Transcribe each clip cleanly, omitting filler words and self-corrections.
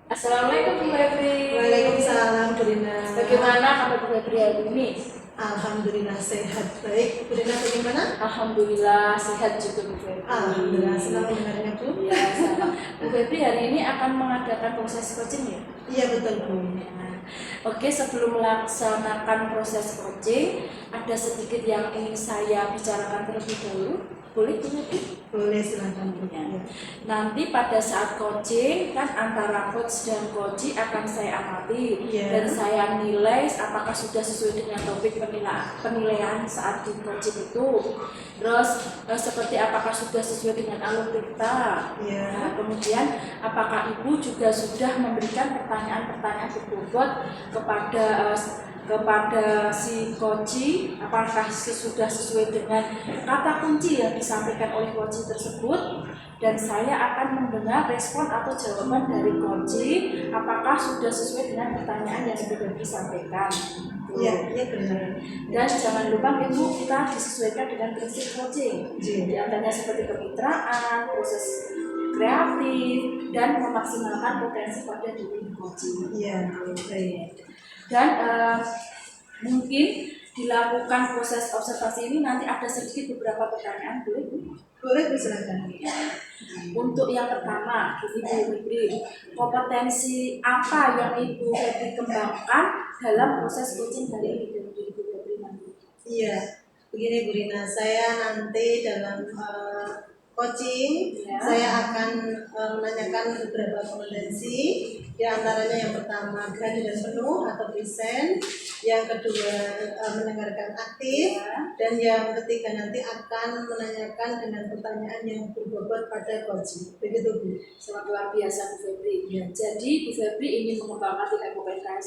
Assalamualaikum Bu Febri. Waalaikumsalam Bu Rina. Bagaimana kabar Bu Febri hari ini? Alhamdulillah sehat. Baik, Bu Rina bagaimana? Alhamdulillah sehat juga Bu Febri. Alhamdulillah, senang mendengarnya Bu. Iya, sama. Bu Febri hari ini akan mengadakan proses coaching ya? Iya betul Bu. Oke, sebelum melaksanakan proses coaching, ada sedikit yang ingin saya bicarakan terlebih dahulu. Boleh Bu Febri? Boleh silakan Bu. Ya. Nanti pada saat coaching kan antara coach dan coachee akan saya amati dan saya nilai apakah sudah sesuai dengan topik penilaian saat di coaching itu. Terus seperti apakah sudah sesuai dengan alur kita. Nah, kemudian apakah Ibu juga sudah memberikan pertanyaan-pertanyaan berbobot kepada si coachee, apakah sudah sesuai dengan kata kunci yang disampaikan oleh coachee tersebut, dan saya akan mendengar respon atau jawaban dari coachee apakah sudah sesuai dengan pertanyaan yang sudah disampaikan. Iya benar. Dan jangan lupa Ibu, kita disesuaikan dengan prinsip coaching. Di antaranya seperti kemitraan, proses kreatif, dan memaksimalkan potensi pada diri coaching. Iya, baik. Dan mungkin dilakukan proses observasi ini nanti ada sedikit beberapa pertanyaan, boleh Bu? Boleh Bu, silakan. Untuk yang pertama, Ibu Febri, kompetensi apa yang Ibu Febri kembangkan dalam proses coaching dari Ibu Febri nanti? Iya, begini Bu Rina, saya nanti dalam coaching saya akan menanyakan beberapa kompetensi. Di antaranya yang pertama kehadiran penuh atau present, yang kedua mendengarkan aktif, dan yang ketiga nanti akan menanyakan dengan pertanyaan yang berbobot pada coaching. Begitu Bu. Sangat luar biasa Bu Febri. Jadi Bu Febri ingin mengembangkan tiga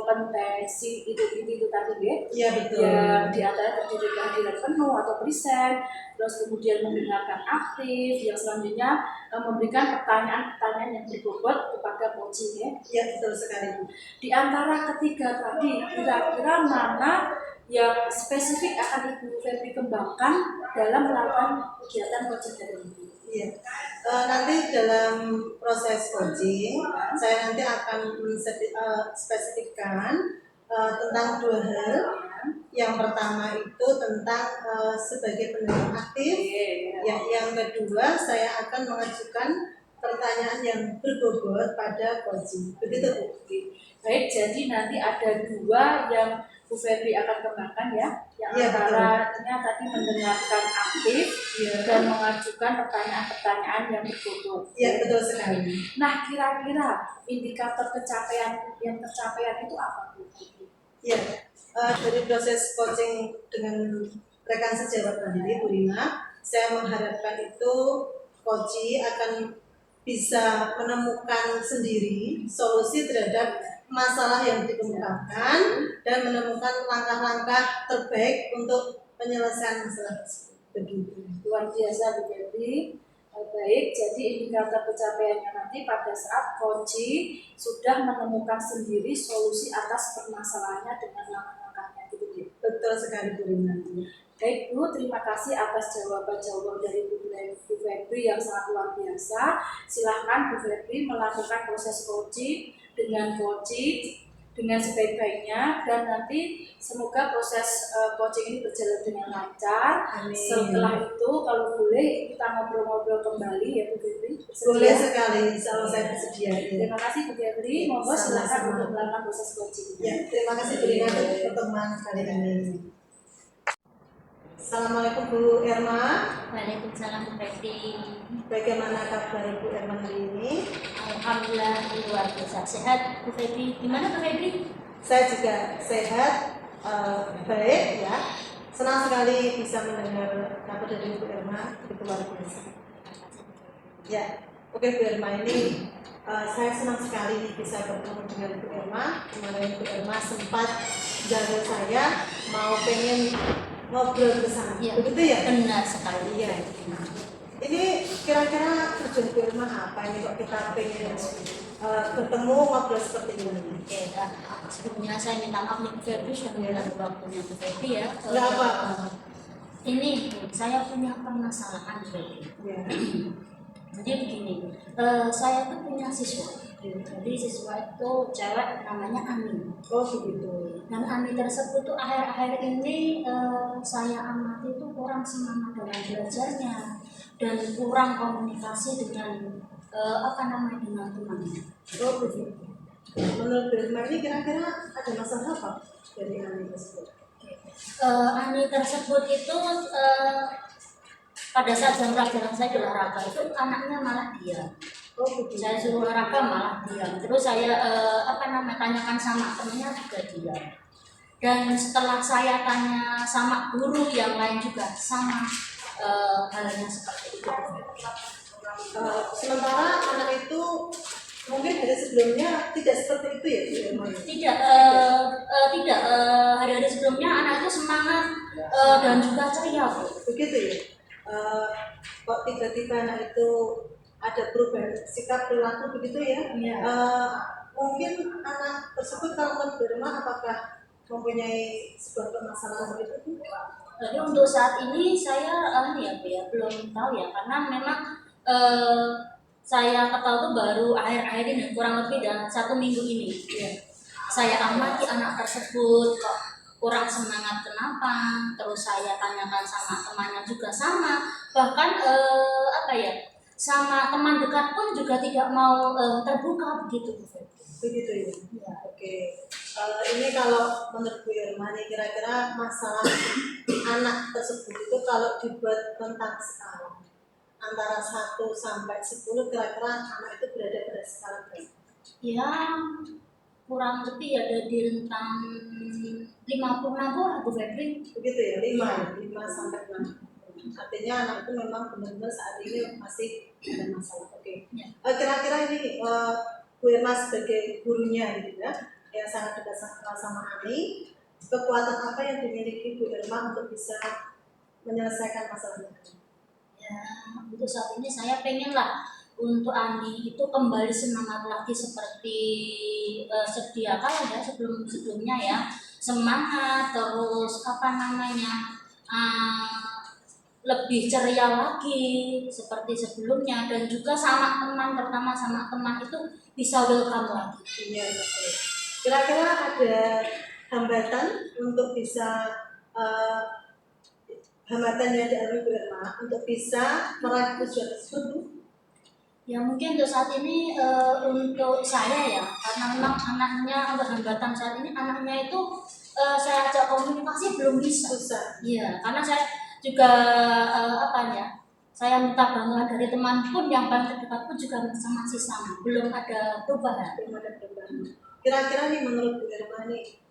kompetensi itu tadi ya? Iya betul. Yang di antara terdiri kehadiran penuh atau present, terus kemudian mendengarkan aktif, yang selanjutnya memberikan pertanyaan-pertanyaan yang berbobot kepada coaching ya. Iya betul sekali. Di antara ketiga tadi, kira-kira mana yang spesifik akan Ibu Febri kembangkan dalam melakukan kegiatan coaching dari Ibu? Iya. Nanti dalam proses coaching, saya nanti akan spesifikkan tentang dua hal. Yang pertama itu tentang sebagai pendengar aktif. Yang kedua saya akan mengajukan pertanyaan yang berbobot pada coaching. Begitu Bu. Baik, jadi nanti ada dua yang Bu Febri akan kembangkan ya. Yang antaranya tadi mendengarkan aktif dan mengajukan pertanyaan-pertanyaan yang berbobot. Iya betul sekali. Nah, kira-kira indikator yang tercapaian itu apa Bu? Iya, dari proses coaching dengan rekan sejawat tadi Bu Rina, saya mengharapkan itu coachee akan bisa menemukan sendiri solusi terhadap masalah yang dikemukakan dan menemukan langkah-langkah terbaik untuk penyelesaian masalah tersebut. Begitu. Luar biasa Bu Febri. Baik, jadi indikator pencapaiannya nanti pada saat coachee sudah menemukan sendiri solusi atas permasalahannya dengan langkah-langkahnya gitu ya. Betul sekali Bu Rina. Baik Bu, terima kasih atas jawaban-jawaban dari Bu Febri yang sangat luar biasa. Silahkan Bu Febri melakukan proses coaching dengan coaching dengan sebaik-baiknya, dan nanti semoga proses coaching ini berjalan dengan lancar. Amin. Setelah itu kalau boleh kita ngobrol-ngobrol kembali ya Bu Febri. Boleh sekali, kalau saya bersedia. Terima kasih Bu Febri. Monggo silakan untuk melakukan proses coaching. Ya, terima kasih Bu Rina untuk pertemuan kali ini. Assalamualaikum Bu Erma. Waalaikumsalam Bu Febri. Bagaimana kabar Bu Erma hari ini? Alhamdulillah luar biasa sehat Bu Febri. Gimana Bu Febri? Saya juga sehat, baik ya. Senang sekali bisa mendengar kabar dari Bu Erma, itu luar biasa. Ya, oke Bu Erma, ini saya senang sekali bisa bertemu dengan Bu Erma. Kemarin Bu Erma sempat jaga saya mau pengen ngobrol bersama, begitu ya? Benar sekali. Iya. Ini kira-kira tujuan Bu Erma apa ini kok kita pengen bertemu ngobrol seperti ini? Oke, sebelumnya saya minta maaf nih Bu Febri sudah mengganggu waktunya Bu Febri ya. Nggak apa-apa. Ini saya punya permasalahan Bu Febri. Ya. Jadi begini, saya tuh punya siswa Jadi siswa itu cewek namanya Ani. Oh begitu. Dan Ani tersebut tuh akhir-akhir ini saya amati itu kurang semangat dalam belajarnya dan kurang komunikasi dengan dengan temannya. Oh begitu. Menurut Bu Irma ini kira-kira ada masalah apa dari Ani tersebut? Ani tersebut itu pada saat jam pelajaran saya di olahraga itu anaknya malah diam. Oh begitu. Saya suruh olahraga malah diam. Terus saya tanyakan sama temennya juga diam. Dan setelah saya tanya sama guru yang lain juga sama halnya seperti itu. Sementara anak itu mungkin dari sebelumnya tidak seperti itu ya Bu Irma? Tidak. Hari-hari sebelumnya anak itu semangat dan juga ceria, Bu. Begitu ya. Kok tiba-tiba anak itu ada perubahan sikap perilaku begitu ya? Iya. Mungkin anak tersebut kalau menurut Bu Irma apakah mempunyai sebuah permasalahan begitu? Jadi untuk saat ini saya belum tahu ya, karena memang saya ketahui itu baru akhir-akhir ini, kurang lebih dalam 1 minggu ini. Ya. Saya amati anak tersebut kok kurang semangat kenapa, terus saya tanyakan sama temannya juga sama, bahkan sama teman dekat pun juga tidak mau terbuka begitu. Begitu ya. Ya. Oke. Ini kalau menurut Bu Irma nih kira-kira masalah anak tersebut itu kalau dibuat tentang skala antara 1 sampai 10 kira-kira anak itu berada pada skala berapa? Ya kurang lebih ada di rentang 50-60 Bu Febri. Begitu ya, 5 sampai 6. Artinya anak itu memang benar-benar saat ini masih ada masalah. Oke. Ya. Kira-kira ini Bu Irma sebagai gurunya gitu ya, yang sangat dekat sama Ani, kekuatan apa yang dimiliki Bu Irma untuk bisa menyelesaikan masalahnya? Ya, untuk saat ini saya pengen lah untuk Ani itu kembali semangat lagi seperti sedia kala ya sebelumnya ya, semangat terus lebih ceria lagi seperti sebelumnya, dan juga sama teman, pertama sama teman itu bisa welcome lagi. Iya betul. Kira-kira ada hambatan untuk bisa hambatan yang dialami Bu Irma untuk bisa meraih tujuan tersebut? Ya mungkin untuk saat ini untuk saya ya, karena memang anaknya untuk hambatan saat ini anaknya itu saya ajak komunikasi belum bisa. Susah. Iya, karena saya juga saya minta bantuan dari teman pun yang paling terdekat pun juga masih sama, belum ada perubahan. Kira-kira nih menurut Bu Irma nih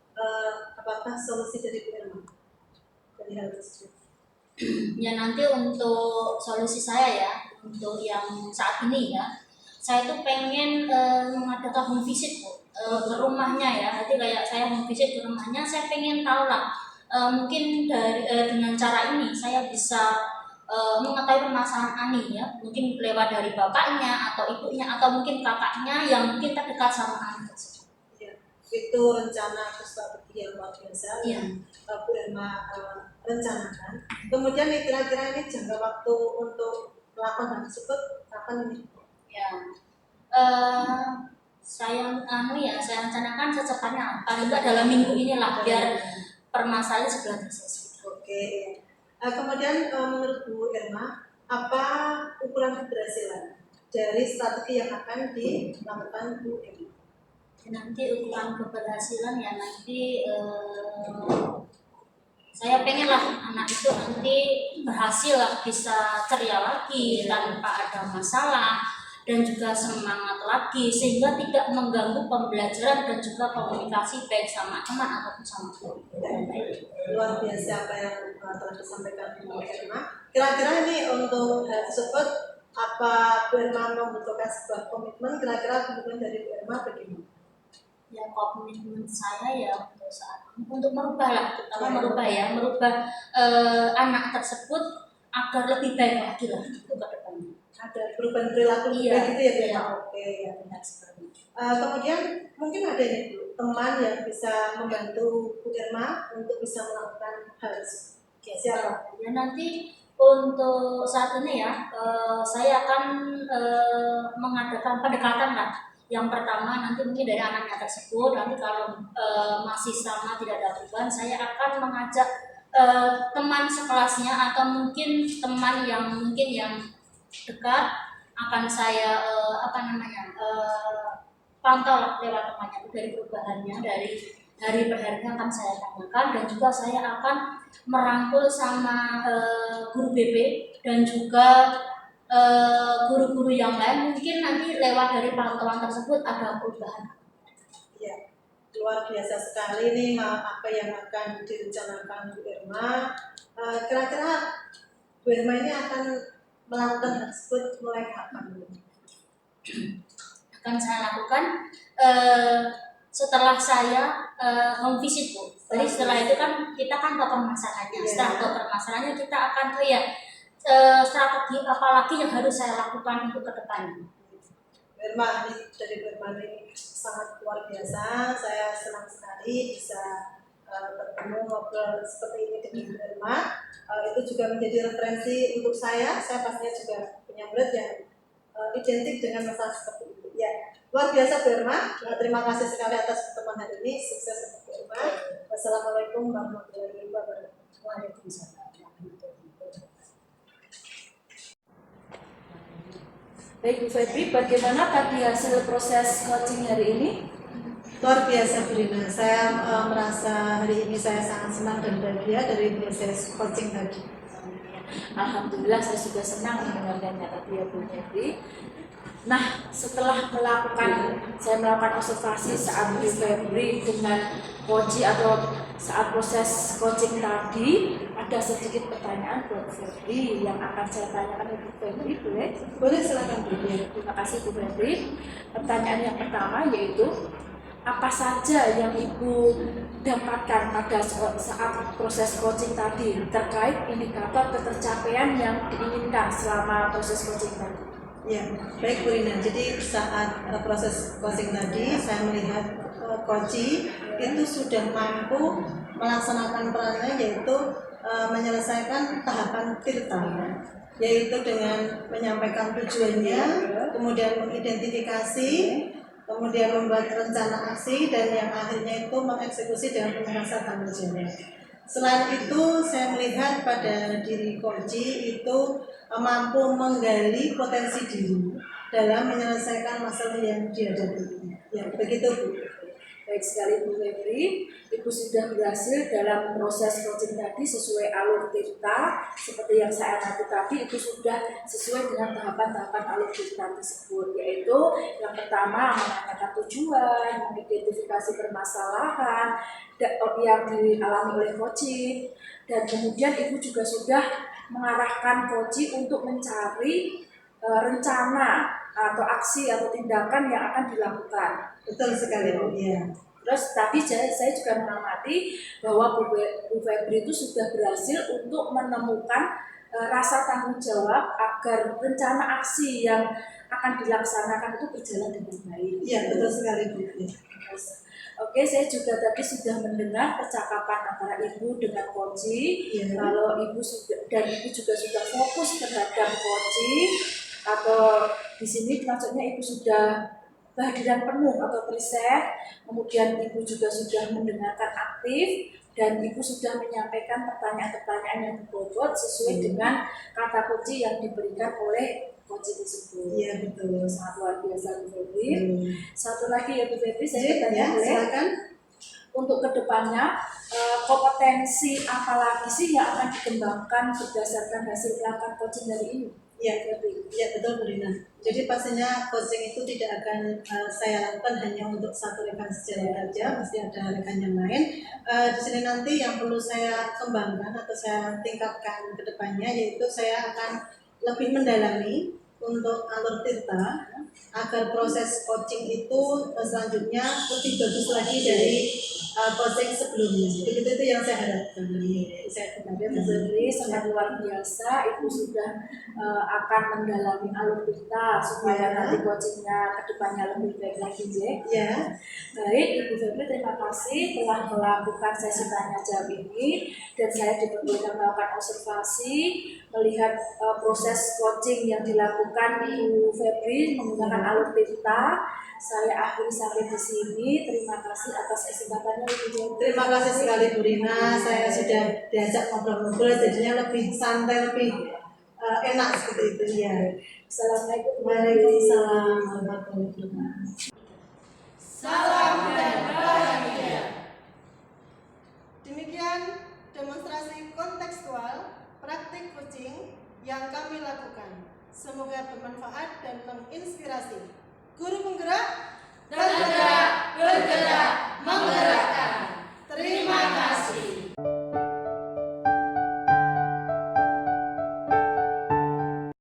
apakah solusi dari Bu Irma dari hal tersebut? Ya nanti untuk solusi saya ya, untuk yang saat ini ya, saya tuh pengen mengadakan home visit ke rumahnya ya. Nanti kayak saya home visit ke rumahnya, saya pengen tahu lah mungkin dengan cara ini saya bisa mengetahui permasalahan Ani ya, mungkin lewat dari bapaknya atau ibunya atau mungkin kakaknya yang mungkin terdekat sama Ani tersebut. Ya, itu rencana strategi yang luar biasa yang Bu Irma rencanakan. Kemudian nih kira-kira ini jangka waktu untuk melakukan hal tersebut kapan ini? Ya, saya rencanakan secepatnya, paling enggak dalam minggu inilah biar permasalahan segera selesai. Oke. Kemudian menurut Bu Irma, apa ukuran keberhasilan dari strategi yang akan dilakukan Bu Irma? Nanti ukuran keberhasilan ya nanti saya pengen lah anak itu nanti berhasil lah, bisa ceria lagi tanpa ada masalah dan juga semangat lagi sehingga tidak mengganggu pembelajaran dan juga komunikasi baik sama teman ataupun sama guru. Luar biasa apa yang telah disampaikan Bu Irma. Kira-kira ini untuk hal tersebut apa Bu Irma membutuhkan sebuah komitmen? Kira-kira komitmen dari Bu Irma bagaimana? Ya komitmen saya ya untuk saat ini untuk merubah lah, terutama merubah anak tersebut agar lebih baik lagi lah itu ke depannya. Ada perubahan perilaku gitu ya Bu Irma? Oke ya benar sekali. Kemudian mungkin ada nih Bu, teman yang bisa membantu Bu Irma untuk bisa melakukan hal tersebut. Siapa? Ya nanti untuk saat ini ya saya akan mengadakan pendekatan lah Yang pertama nanti mungkin dari anaknya tersebut, nanti kalau masih sama tidak ada perubahan, saya akan mengajak teman sekelasnya atau mungkin teman yang mungkin yang dekat, akan saya pantau lah lewat temannya dari perubahannya, dari per harinya akan saya tanyakan, dan juga saya akan merangkul sama guru BP dan juga guru-guru yang lain, mungkin nanti lewat dari pantauan tersebut ada perubahan. Ya, luar biasa sekali nih apa yang akan direncanakan Bu Irma. Kira-kira Bu Irma ini akan melakukan hal tersebut mulai kapan? Akan saya lakukan setelah saya home visit, Bu. Jadi setelah itu kan kita kan ke permasalahannya. Setelah ke permasalahannya kita akan strategi apa lagi yang harus saya lakukan untuk ke depannya. Irma, ini dari Irma ini sangat luar biasa. Saya senang sekali bisa bertemu ngobrol seperti ini dengan Irma. Itu juga menjadi referensi untuk saya. Saya pastinya juga punya murid yang identik dengan masalah seperti itu. Ya, luar biasa Bu Irma. Terima kasih sekali atas pertemuan hari ini. Sukses untuk Bu Irma. Wassalamualaikum warahmatullahi wabarakatuh. Waalaikumsalam. Baik Bu Febri, bagaimana tadi hasil proses coaching hari ini? Luar biasa Bu Rina, saya merasa hari ini saya sangat senang dan bahagia dari proses coaching tadi. Alhamdulillah saya juga senang mendengarkannya tadi ya Bu Febri. Nah, setelah saya melakukan observasi saat Bu Febri dengan coaching atau saat proses coaching tadi, ada sedikit pertanyaan buat Bu Febri yang akan saya tanyakan ke Bu Febri, boleh? Boleh, silakan Bu. Terima kasih Bu Febri. Pertanyaan yang pertama yaitu, apa saja yang Ibu dapatkan pada saat proses coaching tadi terkait indikator ketercapaian yang diinginkan selama proses coaching tadi? Ya, baik Bu Rina. Jadi saat proses coaching tadi saya melihat coaching itu sudah mampu melaksanakan perannya, yaitu menyelesaikan tahapan tirta, yaitu dengan menyampaikan tujuannya, kemudian mengidentifikasi, kemudian membuat rencana aksi, dan yang akhirnya itu mengeksekusi dengan penjelasan tanggung jawab. Selain itu, saya melihat pada diri Koji itu mampu menggali potensi diri dalam menyelesaikan masalah yang dihadapi. Ya, begitu Bu. Baik sekali Bu Febri, Ibu sudah berhasil dalam proses coaching tadi sesuai alur tirta seperti yang saya amati tadi. Itu sudah sesuai dengan tahapan-tahapan alur tirta tersebut, yaitu yang pertama menanyakan tujuan, mengidentifikasi permasalahan yang dialami oleh coaching, dan kemudian Ibu juga sudah mengarahkan coaching untuk mencari rencana atau aksi atau tindakan yang akan dilakukan. Betul sekali Bu. Ya. Terus tadi saya juga mengamati bahwa Bu Febri itu sudah berhasil untuk menemukan rasa tanggung jawab agar rencana aksi yang akan dilaksanakan itu berjalan dengan baik. Iya, betul sekali Bu. Oke, saya juga tadi sudah mendengar percakapan antara Ibu dengan Koji. Kalau Ibu juga sudah fokus terhadap Koji, atau di sini maksudnya Ibu sudah kehadiran penuh atau preset, kemudian Ibu juga sudah mendengarkan aktif, dan Ibu sudah menyampaikan pertanyaan-pertanyaan yang berbobot sesuai dengan kata kunci yang diberikan oleh coaching tersebut. Iya, betul. Sangat luar biasa Bu Febri. Satu lagi ya Bu Febri, saya bertanya boleh? Silakan. Untuk kedepannya kompetensi apa lagi sih yang akan dikembangkan berdasarkan hasil pelatihan coaching dari ini? Ya, betul Bu Rina. Jadi pastinya coaching itu tidak akan saya lakukan hanya untuk satu rekan sejarah saja, pasti ada rekan yang lain. Di sini nanti yang perlu saya kembangkan atau saya tingkatkan ke depannya, yaitu saya akan lebih mendalami untuk alur tirta agar proses coaching itu selanjutnya lebih bagus lagi dari coaching sebelumnya. Jadi itu yang saya harapkan. Saya Kemudian Bu Febri sangat luar biasa, Ibu sudah akan mendalami alur kita supaya nanti coachingnya kedepannya lebih baik lagi, ya. Baik, Ibu Febri, terima kasih telah melakukan sesi tanya jawab ini dan saya diperbolehkan melakukan observasi melihat proses coaching yang dilakukan Ibu Febri menggunakan alur kita. Saya akhiri sampai di sini. Terima kasih atas kesempatannya, Ibu Febri. Terima kasih sekali Bu Rina, saya sudah diajak ngobrol-ngobrol jadinya lebih santai, lebih enak seperti itu ya. Assalamualaikum Waalaikumsalam warahmatullahi wabarakatuh. Salam dan bahagia. Demikian demonstrasi kontekstual praktik coaching yang kami lakukan. Semoga bermanfaat dan menginspirasi. Guru penggerak, tergerak, bergerak, menggerakkan. Terima kasih.